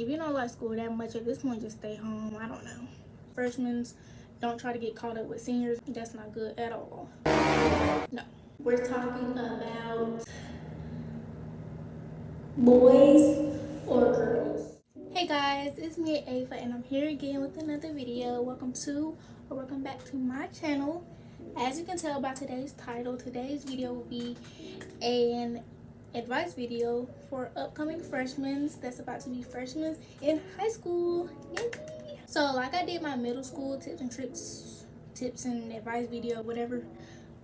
If you don't like school that much at this point, just stay home. I don't know. Freshmen, don't try to get caught up with seniors. That's not good at all. No. We're talking about boys or girls. Hey guys, it's me Ava and I'm here again with another video. Welcome back to my channel. As you can tell by today's title, today's video will be an advice video for upcoming freshmen that's about to be freshmen in high school. Yay! So like I did my middle school tips and advice video, whatever,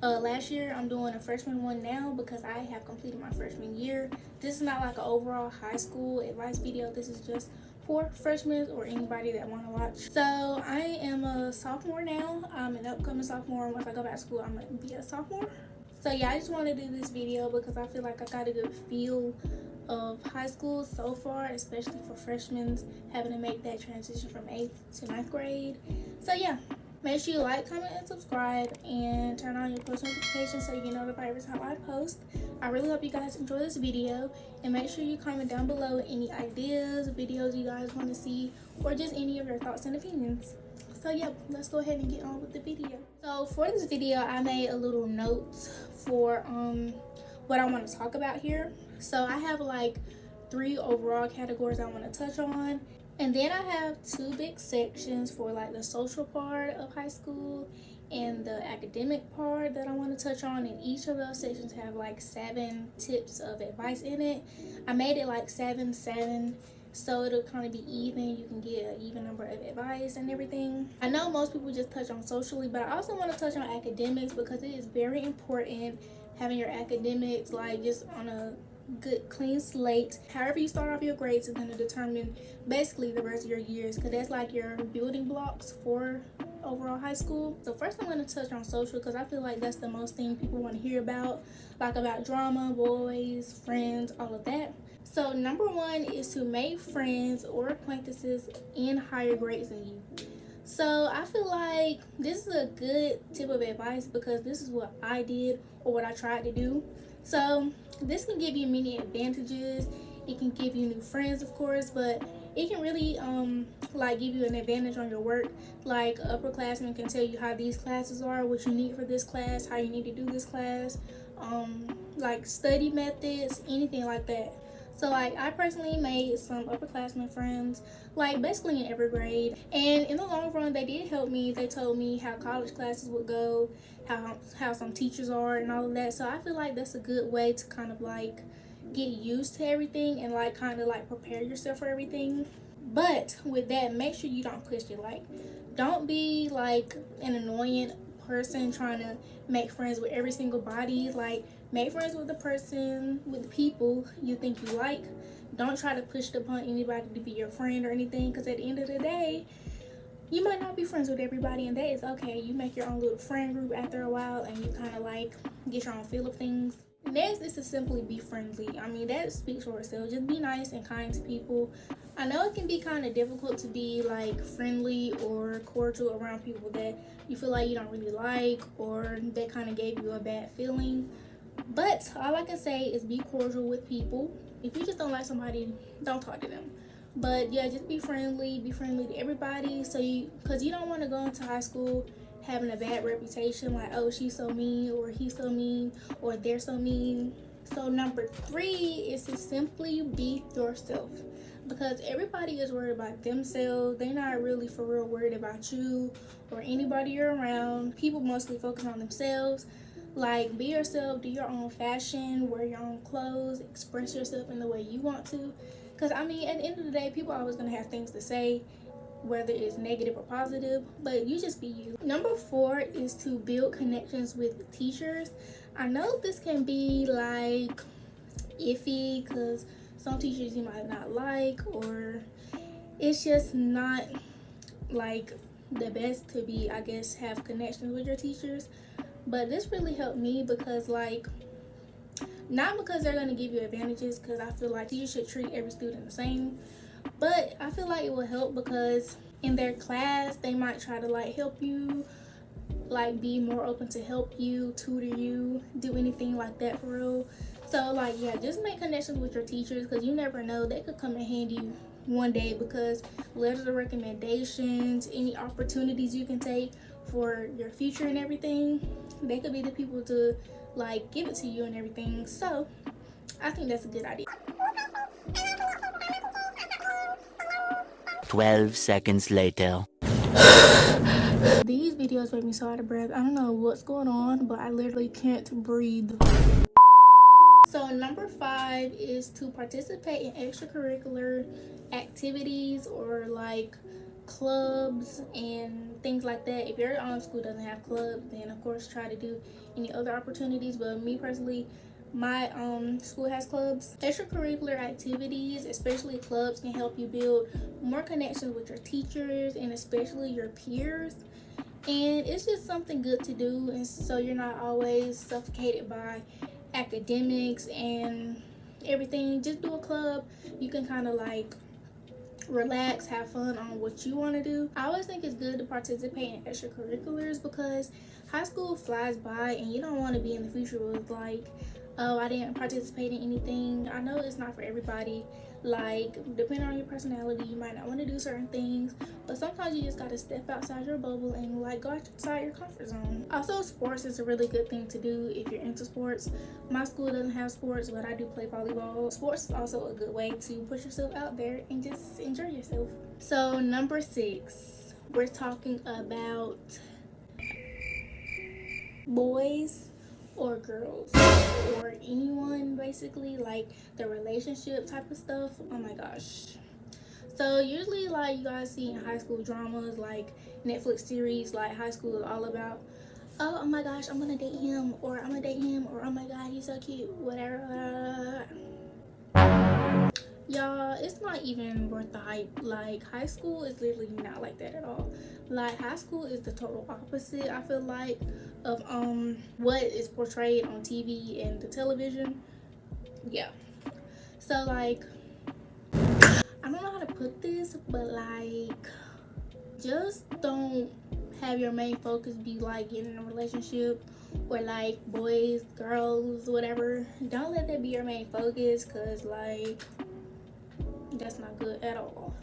last year, I'm doing a freshman one now because I have completed my freshman year. This is not like an overall high school advice video. This is just for freshmen or anybody that want to watch. So I am a sophomore now. I'm an upcoming sophomore. Once I go back to school, I'm going to be a sophomore. So yeah, I just want to do this video because I feel like I got a good feel of high school so far, especially for freshmen having to make that transition from 8th to 9th grade. So yeah. Make sure you like, comment, and subscribe, and turn on your post notifications so you get notified every time I post. I really hope you guys enjoy this video, and make sure you comment down below any ideas, videos you guys want to see, or just any of your thoughts and opinions. So yeah, let's go ahead and get on with the video. So for this video, I made a little notes for what I want to talk about here. So I have like 3 overall categories I want to touch on. And then I have 2 big sections for like the social part of high school and the academic part that I want to touch on. And each of those sections have like 7 tips of advice in it. I made it like 7, so it'll kind of be even. You can get an even number of advice and everything. I know most people just touch on socially, but I also want to touch on academics because it is very important having your academics like just on a good clean slate. However you start off your grades is going to determine basically the rest of your years, because that's like your building blocks for overall high school. So first I'm going to touch on social because I feel like that's the most thing people want to hear about, like about drama, boys, friends, all of that. So number 1 is to make friends or acquaintances in higher grades than you. So I feel like this is a good tip of advice because this is what I did or what I tried to do. So this can give you many advantages. It can give you new friends, of course, but it can really like give you an advantage on your work. Like upperclassmen can tell you how these classes are, what you need for this class, how you need to do this class, like study methods, anything like that. So like I personally made some upperclassmen friends, like basically in every grade, and in the long run they did help me. They told me how college classes would go, how some teachers are and all of that. So I feel like that's a good way to kind of like get used to everything and like kind of like prepare yourself for everything. But with that, make sure you don't push it. Like don't be like an annoying person trying to make friends with every single body. Like make friends with the people you think you like. Don't try to push it upon anybody to be your friend or anything, because at the end of the day you might not be friends with everybody, and that is okay. You make your own little friend group after a while and you kind of like get your own feel of things. Next is to simply be friendly. I mean, that speaks for itself. Just be nice and kind to people. I know it can be kind of difficult to be like friendly or cordial around people that you feel like you don't really like or that kind of gave you a bad feeling. But all I can say is be cordial with people. If you just don't like somebody, don't talk to them. But yeah, just be friendly to everybody. So because you don't want to go into high school having a bad reputation, like, oh, she's so mean, or he's so mean, or they're so mean. So number 3 is to simply be yourself, because everybody is worried about themselves. They're not really for real worried about you or anybody you're around. People mostly focus on themselves. Like, be yourself, do your own fashion, wear your own clothes, express yourself in the way you want to. Because I mean, at the end of the day, people are always going to have things to say, whether it's negative or positive, but you just be you. Number 4 is to build connections with teachers. I know this can be like iffy because some teachers you might not like, or it's just not like the best to be, I guess, have connections with your teachers. But this really helped me because like, not because they're going to give you advantages, because I feel like you should treat every student the same, but I feel like it will help because in their class they might try to like help you, like be more open to help you, tutor you, do anything like that for real. So like, yeah, just make connections with your teachers because you never know, they could come in handy one day, because letters of recommendations, any opportunities you can take for your future and everything, they could be the people to like give it to you and everything. So I think that's a good idea. 12 seconds later. These videos make me so out of breath. I don't know what's going on, but I literally can't breathe. So number 5 is to participate in extracurricular activities or like clubs and things like that. If your school doesn't have clubs, then of course try to do any other opportunities. But me personally, my school has clubs. Extracurricular activities, especially clubs, can help you build more connections with your teachers and especially your peers. And it's just something good to do, and so you're not always suffocated by academics and everything. Just do a club. You can kind of like relax, have fun on what you want to do. I always think it's good to participate in extracurriculars because high school flies by and you don't want to be in the future with like, oh, I didn't participate in anything. I know it's not for everybody. Like, depending on your personality, you might not want to do certain things, but sometimes you just got to step outside your bubble and like go outside your comfort zone. Also, sports is a really good thing to do if you're into sports. My school doesn't have sports, but I do play volleyball. Sports is also a good way to push yourself out there and just enjoy yourself. So number 6, we're talking about boys or girls or anyone, basically, like the relationship type of stuff. Oh my gosh. So usually, like, you guys see in high school dramas, like Netflix series, like high school is all about, oh my gosh, I'm gonna date him, or I'm gonna date him, or oh my god, he's so cute, whatever. Y'all, it's not even worth the hype. Like, high school is literally not like that at all. Like, high school is the total opposite, I feel like, of what is portrayed on TV and the television. Yeah. So like, I don't know how to put this, but like, just don't have your main focus be like getting in a relationship or like boys, girls, whatever. Don't let that be your main focus, because like, that's not good at all.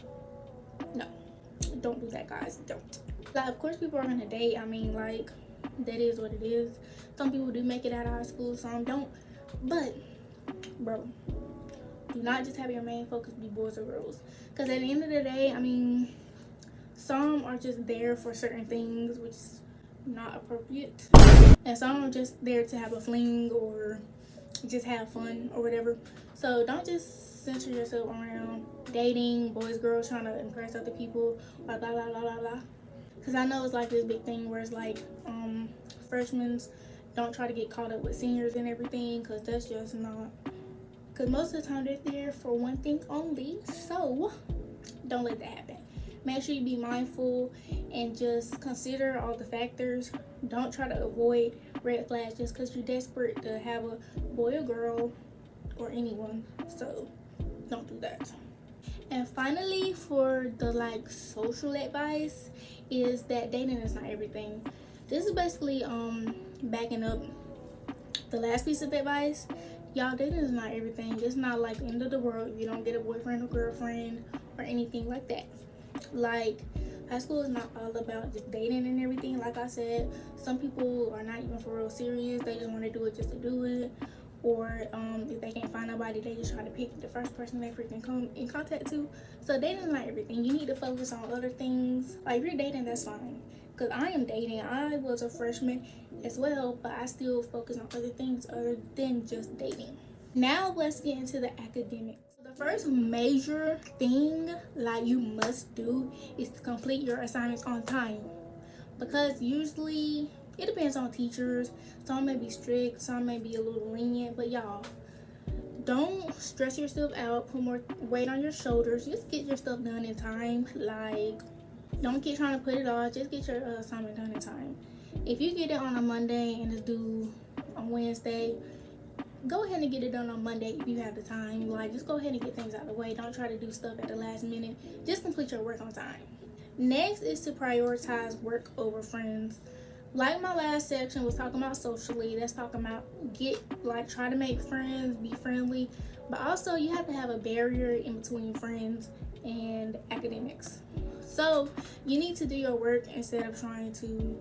No, don't do that, guys. Don't. Like, of course people are gonna date. I mean, like, that is what it is. Some people do make it out of high school, some don't. But bro, do not just have your main focus be boys or girls, because at the end of the day, I mean, some are just there for certain things, which is not appropriate, and some are just there to have a fling or just have fun or whatever. So don't just center yourself around dating, boys, girls, trying to impress other people, blah blah blah blah blah blah. Because I know it's like this big thing where it's like, freshmen don't try to get caught up with seniors and everything, because that's just not, because most of the time they're there for one thing only. So don't let that happen. Make sure you be mindful and just consider all the factors. Don't try to avoid red flags just because you're desperate to have a boy or girl or anyone. So don't do that. And finally, for the like social advice, is that dating is not everything. This is basically backing up the last piece of advice. Y'all, dating is not everything. It's not like the end of the world if you don't get a boyfriend or girlfriend or anything like that. Like, high school is not all about just dating and everything. Like I said, some people are not even for real serious. They just want to do it just to do it. Or if they can't find nobody, they just try to pick the first person they freaking come in contact to. So dating is not everything. You need to focus on other things. Like, if you're dating, that's fine. Because I am dating. I was a freshman as well, but I still focus on other things other than just dating. Now let's get into the academics. The first major thing like you must do is to complete your assignments on time, because usually it depends on teachers. Some may be strict, some may be a little lenient, but y'all, don't stress yourself out, put more weight on your shoulders. Just get your stuff done in time. Like, don't keep trying to put it off. Just get your assignment done in time. If you get it on a Monday and it's due on Wednesday, go ahead and get it done on Monday if you have the time. Like, just go ahead and get things out of the way. Don't try to do stuff at the last minute. Just complete your work on time. Next is to prioritize work over friends. Like my last section was talking about socially, that's talking about try to make friends, be friendly, but also you have to have a barrier in between friends and academics. So you need to do your work instead of trying to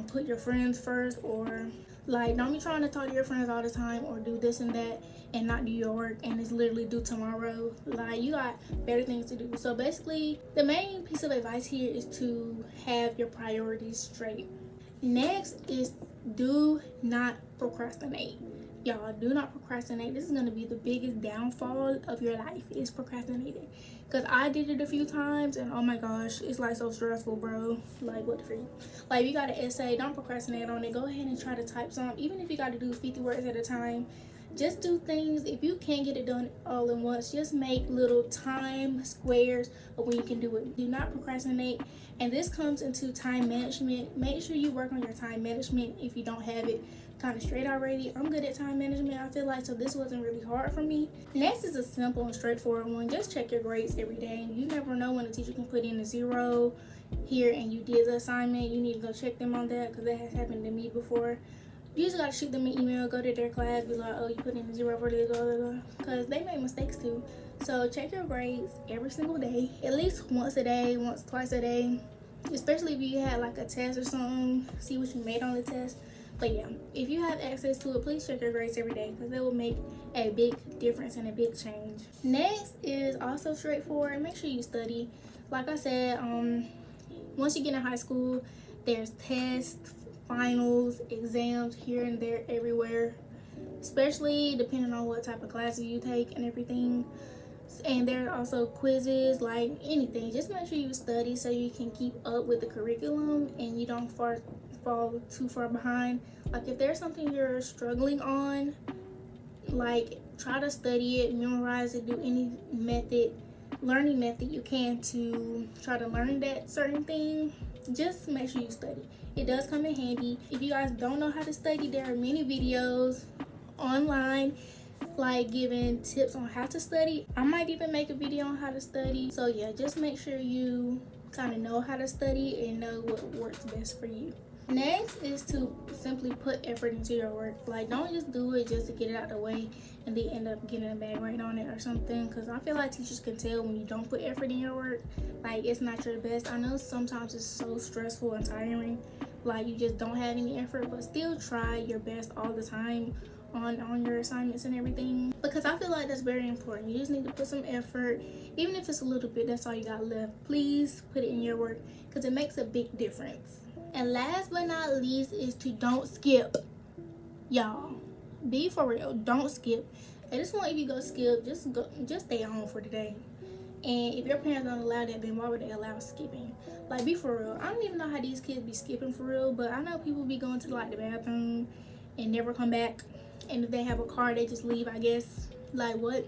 put your friends first, or like don't be trying to talk to your friends all the time or do this and that and not do your work and it's literally due tomorrow. Like, you got better things to do. So basically the main piece of advice here is to have your priorities straight. Next is do not procrastinate. Y'all, do not procrastinate. This is going to be the biggest downfall of your life, is procrastinating. Because I did it a few times and oh my gosh, it's like so stressful, bro. Like, what the freak? Like, you got an essay, don't procrastinate on it. Go ahead and try to type some. Even if you got to do 50 words at a time, just do things. If you can't get it done all at once, just make little time squares of when you can do it. Do not procrastinate. And this comes into time management. Make sure you work on your time management if you don't have it kind of straight already. I'm good at time management, I feel like, so this wasn't really hard for me. Next is a simple and straightforward one. Just check your grades every day. You never know when a teacher can put in a 0 here and you did the assignment. You need to go check them on that, because that has happened to me before. You just gotta shoot them an email, go to their class, be like, oh, you put in a 0 for this, blah, blah, blah, because they make mistakes too. So check your grades every single day, at least once a day, twice a day, especially if you had like a test or something. See what you made on the test. But yeah, if you have access to it, please check your grades every day, because it will make a big difference and a big change. Next is also straightforward. Make sure you study. Like I said, once you get in high school, there's tests, finals, exams here and there, everywhere, especially depending on what type of classes you take and everything. And there are also quizzes, like anything. Just make sure you study so you can keep up with the curriculum and you don't fall too far behind. Like, if there's something you're struggling on, like, try to study it, memorize it, do any learning method you can to try to learn that certain thing. Just make sure you study. It does come in handy. If you guys don't know how to study, there are many videos online like giving tips on how to study. I might even make a video on how to study. So yeah, just make sure you kind of know how to study and know what works best for you. Next is to simply put effort into your work. Like, don't just do it just to get it out of the way and then end up getting a bad grade on it or something, because I feel like teachers can tell when you don't put effort in your work. Like, it's not your best. I know sometimes it's so stressful and tiring, like you just don't have any effort, but still try your best all the time on your assignments and everything, because I feel like that's very important. You just need to put some effort, even if it's a little bit. That's all you got left. Please put it in your work, because it makes a big difference. And last but not least is to don't skip. Y'all, be for real, don't skip. At this point, if you go skip, just stay home for the day. And if your parents don't allow that, then why would they allow skipping? Like, be for real. I don't even know how these kids be skipping for real, but I know people be going to like the bathroom and never come back, and if they have a car, they just leave, I guess. Like, what?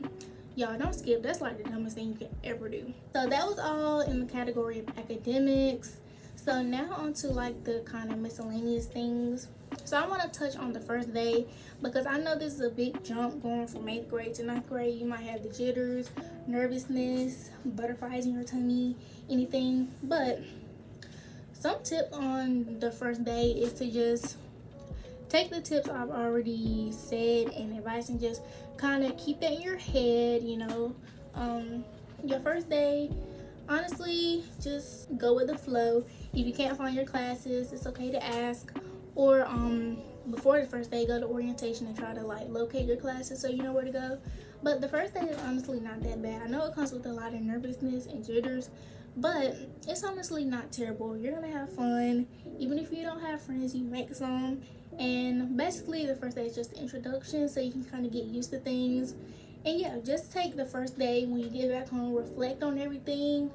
Y'all, don't skip. That's like the dumbest thing you can ever do. So that was all in the category of academics. So now on to like the kind of miscellaneous things. So I want to touch on the first day, because I know this is a big jump going from 8th grade to 9th grade. You might have the jitters, nervousness, butterflies in your tummy, anything. But some tip on the first day is to just take the tips I've already said and advice and just kind of keep that in your head, you know. Your first day, honestly, just go with the flow. If you can't find your classes, it's okay to ask, or before the first day, go to orientation and try to like locate your classes so you know where to go. But the first day is honestly not that bad. I know it comes with a lot of nervousness and jitters, but it's honestly not terrible. You're gonna have fun. Even if you don't have friends, you make some. And basically the first day is just the introduction, so you can kind of get used to things. And yeah, just take the first day, when you get back home, reflect on everything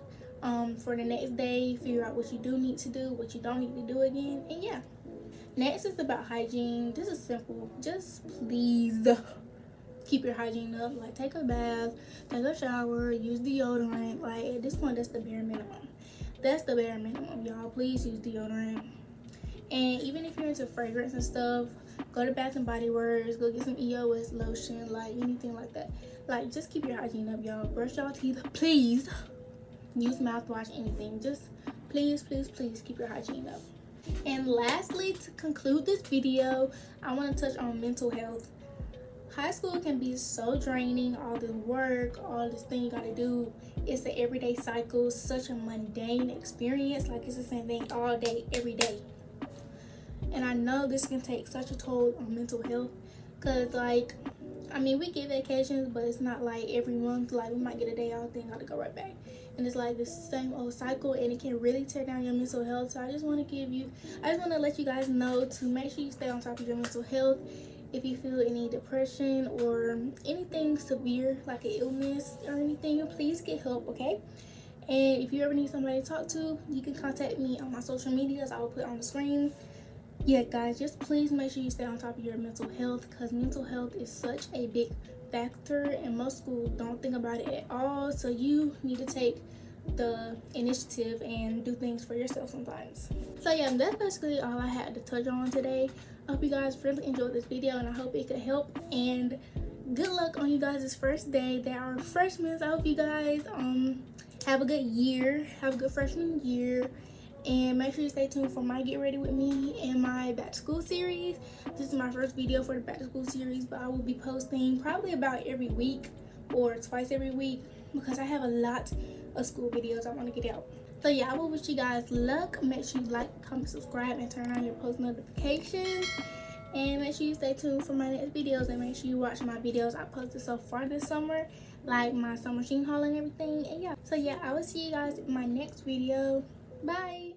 for the next day, figure out what you do need to do, what you don't need to do again. And yeah, next is about hygiene. This is simple. Just please keep your hygiene up. Like, take a bath, take a shower, use deodorant. Like, at this point, that's the bare minimum. That's the bare minimum, y'all. Please use deodorant. And even if you're into fragrance and stuff, go to Bath and Body Works, go get some EOS lotion, like anything like that. Like, just keep your hygiene up, y'all. Brush your teeth, please. Use mouthwash, anything. Just please, please, please keep your hygiene up. And lastly, to conclude this video, I want to touch on mental health. high school can be so draining. All this work, all this thing you gotta do. It's an everyday cycle, such a mundane experience. Like, it's the same thing all day, every day. And I know this can take such a toll on mental health, because like, I mean, we get vacations, but it's not like every month. Like, we might get a day off, then gotta go right back, and it's like the same old cycle, and it can really tear down your mental health. So I just want to let you guys know to make sure you stay on top of your mental health. If you feel any depression or anything severe like an illness or anything, please get help, okay? And if you ever need somebody to talk to, you can contact me on my social medias. I will put on the screen. Yeah, guys, just please make sure you stay on top of your mental health, because mental health is such a big factor, and most schools don't think about it at all. So you need to take the initiative and do things for yourself sometimes. So yeah, that's basically all I had to touch on today. I hope you guys really enjoyed this video, and I hope it could help. And good luck on you guys' first day. They are freshmen. I hope you guys have a good year, have a good freshman year. And make sure you stay tuned for my Get Ready With Me and my Back to School series. This is my first video for the Back to School series, but I will be posting probably about every week or twice every week, because I have a lot of school videos I want to get out. So yeah, I will wish you guys luck. Make sure you like, comment, subscribe, and turn on your post notifications. And make sure you stay tuned for my next videos, and make sure you watch my videos I posted so far this summer, like my summer HYGIENE haul and everything. And yeah, so yeah, I will see you guys in my next video. Bye.